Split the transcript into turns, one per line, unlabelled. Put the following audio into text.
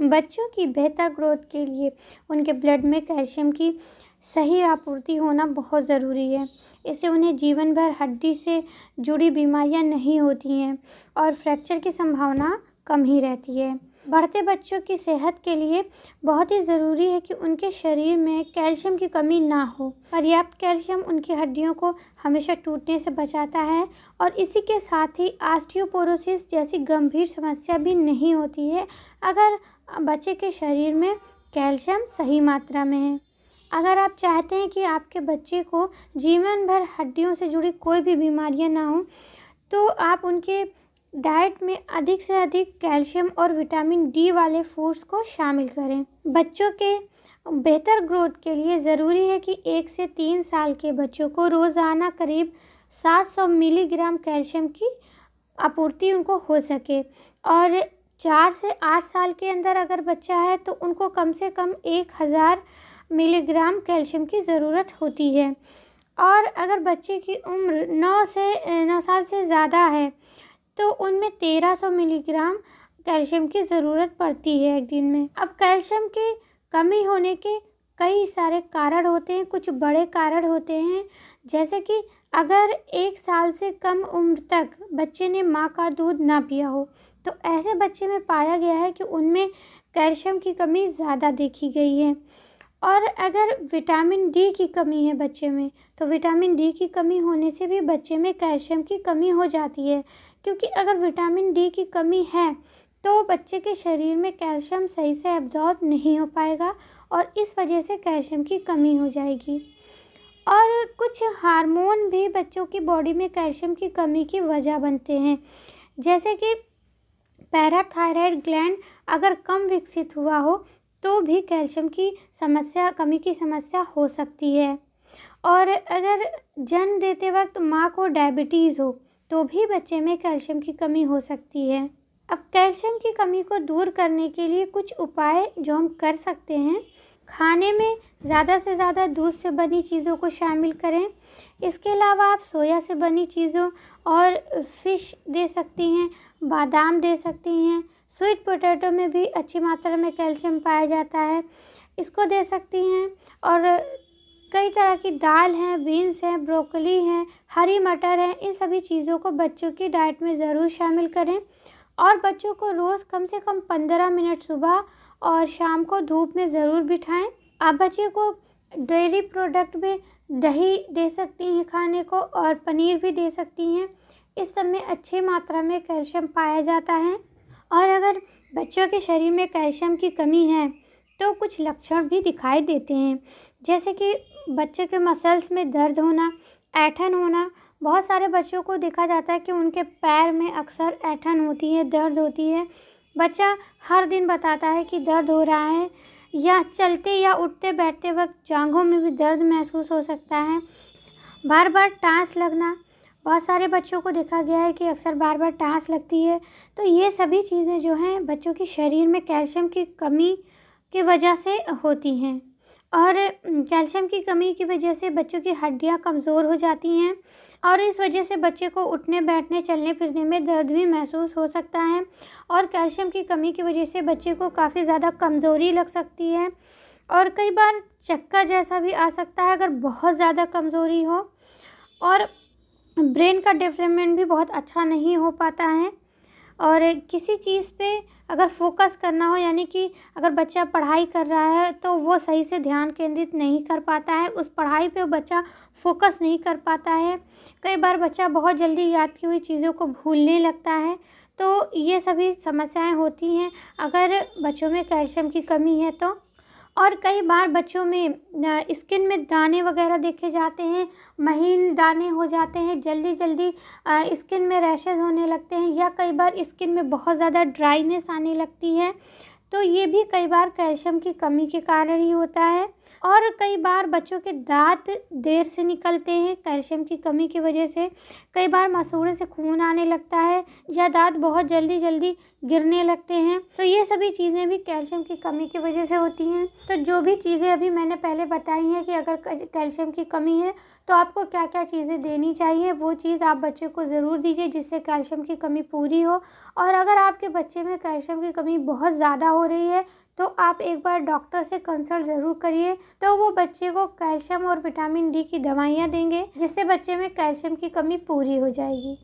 बच्चों की बेहतर ग्रोथ के लिए उनके ब्लड में कैल्शियम की सही आपूर्ति होना बहुत ज़रूरी है। इससे उन्हें जीवन भर हड्डी से जुड़ी बीमारियां नहीं होती हैं और फ्रैक्चर की संभावना कम ही रहती है। बढ़ते बच्चों की सेहत के लिए बहुत ही ज़रूरी है कि उनके शरीर में कैल्शियम की कमी ना हो। पर्याप्त कैल्शियम उनकी हड्डियों को हमेशा टूटने से बचाता है और इसी के साथ ही ऑस्टियोपोरोसिस जैसी गंभीर समस्या भी नहीं होती है अगर बच्चे के शरीर में कैल्शियम सही मात्रा में है। अगर आप चाहते हैं कि आपके बच्चे को जीवन भर हड्डियों से जुड़ी कोई भी बीमारियां ना हो, तो आप उनके डाइट में अधिक से अधिक कैल्शियम और विटामिन डी वाले फूड्स को शामिल करें। बच्चों के बेहतर ग्रोथ के लिए ज़रूरी है कि 1 से 3 साल के बच्चों को रोज़ाना करीब 700 मिलीग्राम कैल्शियम की आपूर्ति उनको हो सके और 4 से 8 साल के अंदर अगर बच्चा है तो उनको कम से कम 1000 मिलीग्राम कैल्शियम की ज़रूरत होती है। और अगर बच्चे की उम्र 9 साल से ज़्यादा है तो उनमें 1300 मिलीग्राम कैल्शियम की ज़रूरत पड़ती है एक दिन में। अब कैल्शियम की कमी होने के कई सारे कारण होते हैं। कुछ बड़े कारण होते हैं, जैसे कि अगर 1 साल से कम उम्र तक बच्चे ने माँ का दूध ना पिया हो तो ऐसे बच्चे में पाया गया है कि उनमें कैल्शियम की कमी ज़्यादा देखी गई है। और अगर विटामिन डी की कमी है बच्चे में तो विटामिन डी की कमी होने से भी बच्चे में कैल्शियम की कमी हो जाती है, क्योंकि अगर विटामिन डी की कमी है तो बच्चे के शरीर में कैल्शियम सही से एब्जॉर्ब नहीं हो पाएगा और इस वजह से कैल्शियम की कमी हो जाएगी। और कुछ हार्मोन भी बच्चों की बॉडी में कैल्शियम की कमी की वजह बनते हैं, जैसे कि पैराथायराइड ग्लैंड अगर कम विकसित हुआ हो तो भी कैल्शियम की कमी की समस्या हो सकती है। और अगर जन्म देते वक्त माँ को डायबिटीज़ हो तो भी बच्चे में कैल्शियम की कमी हो सकती है। अब कैल्शियम की कमी को दूर करने के लिए कुछ उपाय जो हम कर सकते हैं, खाने में ज़्यादा से ज़्यादा दूध से बनी चीज़ों को शामिल करें। इसके अलावा आप सोया से बनी चीज़ों और फिश दे सकती हैं, बादाम दे सकती हैं। स्वीट पोटैटो में भी अच्छी मात्रा में कैल्शियम पाया जाता है, इसको दे सकती हैं। और कई तरह की दाल हैं, बीन्स हैं, ब्रोकली हैं, हरी मटर हैं, इन सभी चीज़ों को बच्चों की डाइट में ज़रूर शामिल करें। और बच्चों को रोज़ कम से कम 15 मिनट सुबह और शाम को धूप में ज़रूर बिठाएं। आप बच्चे को डेयरी प्रोडक्ट में दही दे सकती हैं खाने को और पनीर भी दे सकती हैं। इस सब में अच्छी मात्रा में कैल्शियम पाया जाता है। और अगर बच्चों के शरीर में कैल्शियम की कमी है तो कुछ लक्षण भी दिखाई देते हैं, जैसे कि बच्चे के मसल्स में दर्द होना, ऐंठन होना। बहुत सारे बच्चों को देखा जाता है कि उनके पैर में अक्सर ऐंठन होती है, दर्द होती है। बच्चा हर दिन बताता है कि दर्द हो रहा है, या चलते या उठते बैठते वक्त जांघों में भी दर्द महसूस हो सकता है। बार बार टाँस लगना, बहुत सारे बच्चों को देखा गया है कि अक्सर बार बार टाँस लगती है। तो ये सभी चीज़ें जो हैं बच्चों के शरीर में कैल्शियम की कमी की वजह से होती हैं। और कैल्शियम की कमी की वजह से बच्चों की हड्डियां कमज़ोर हो जाती हैं और इस वजह से बच्चे को उठने बैठने चलने फिरने में दर्द भी महसूस हो सकता है। और कैल्शियम की कमी की वजह से बच्चे को काफ़ी ज़्यादा कमज़ोरी लग सकती है और कई बार चक्कर जैसा भी आ सकता है अगर बहुत ज़्यादा कमज़ोरी हो। और ब्रेन का डेवलपमेंट भी बहुत अच्छा नहीं हो पाता है। और किसी चीज़ पे अगर फोकस करना हो, यानी कि अगर बच्चा पढ़ाई कर रहा है तो वो सही से ध्यान केंद्रित नहीं कर पाता है, उस पढ़ाई पे बच्चा फोकस नहीं कर पाता है। कई बार बच्चा बहुत जल्दी याद की हुई चीज़ों को भूलने लगता है। तो ये सभी समस्याएं होती हैं अगर बच्चों में कैल्शियम की कमी है तो। और कई बार बच्चों में स्किन में दाने वगैरह देखे जाते हैं, महीन दाने हो जाते हैं, जल्दी जल्दी स्किन में रैशेज होने लगते हैं, या कई बार स्किन में बहुत ज़्यादा ड्राइनेस आने लगती है। तो ये भी कई बार कैल्शियम की कमी के कारण ही होता है। और कई बार बच्चों के दांत देर से निकलते हैं कैल्शियम की कमी की वजह से। कई बार मसूड़े से खून आने लगता है या दांत बहुत जल्दी जल्दी गिरने लगते हैं। तो ये सभी चीज़ें भी कैल्शियम की कमी की वजह से होती हैं। तो जो भी चीज़ें अभी मैंने पहले बताई हैं कि अगर कैल्शियम की कमी है तो आपको क्या क्या चीज़ें देनी चाहिए, वो चीज़ आप बच्चे को ज़रूर दीजिए जिससे कैल्शियम की कमी पूरी हो। और अगर आपके बच्चे में कैल्शियम की कमी बहुत ज़्यादा हो रही है तो आप एक बार डॉक्टर से कंसल्ट ज़रूर करिए। तो वो बच्चे को कैल्शियम और विटामिन डी की दवाइयाँ देंगे जिससे बच्चे में कैल्शियम की कमी पूरी हो जाएगी।